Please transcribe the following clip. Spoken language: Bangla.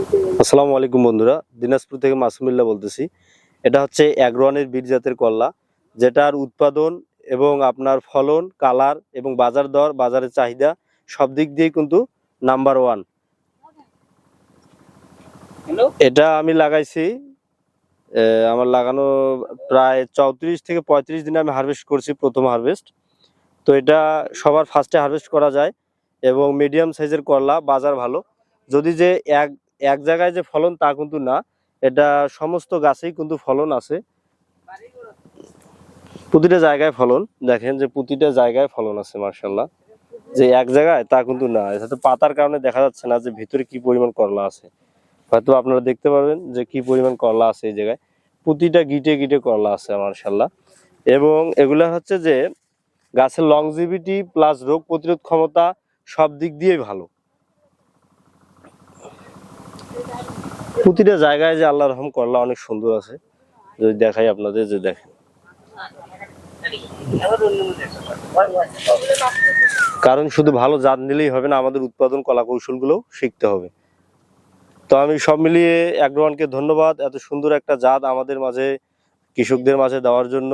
আসসালামু আলাইকুম বন্ধুরা, দিনাজপুর থেকে মাসুমিল্লাহ বলতেছি। এটা হচ্ছে অ্যাগ্রোয়ানের বীজ জাতের করলা, যেটার উৎপাদন এবং আপনার ফলন, কালার এবং বাজার দর, বাজারের চাহিদা সব দিক দিয়ে কিন্তু নাম্বার ওয়ান। এটা আমি লাগাইছি, আমার লাগানো প্রায় 34 থেকে 35 দিনে আমি হারভেস্ট করছি, প্রথম হারভেস্ট। তো এটা সবার ফার্স্টে হারভেস্ট করা যায় এবং মিডিয়াম সাইজের করলা, বাজার ভালো। যদি যে এক এক জায়গায় যে ফলন তা কিন্তু না, এটা সমস্ত গাছেই কিন্তু ফলন আছে, প্রতিটা জায়গায় ফলন। দেখেন যে প্রতিটা জায়গায় ফলন আছে মার্শাল্লাহ। যে এক জায়গায় তা কিন্তু না, এটাতে পাতার কারণে দেখা যাচ্ছে না যে ভিতরে কি পরিমাণ করলা আছে। হয়তো আপনারা দেখতে পারবেন যে কি পরিমাণ করলা আছে এই জায়গায়, প্রতিটা গিটে গিটে করলা আছে মার্শাল্লাহ। এবং এগুলা হচ্ছে যে গাছের লংজিভিটি প্লাস রোগ প্রতিরোধ ক্ষমতা সব দিক দিয়েই ভালো। প্রতিটা জায়গায় যে আল্লাহর রহম করলা অনেক সুন্দর আছে, যদি দেখাই আপনাদের, যে দেখেন। কারণ শুধু ভালো জাত নিলেই হবে না, আমাদের উৎপাদন কলা কৌশলগুলো শিখতে হবে। তো আমি সব মিলিয়ে অ্যাগ্রোয়ানকে ধন্যবাদ এত সুন্দর একটা জাত আমাদের মাঝে, কৃষকদের মাঝে দেওয়ার জন্য।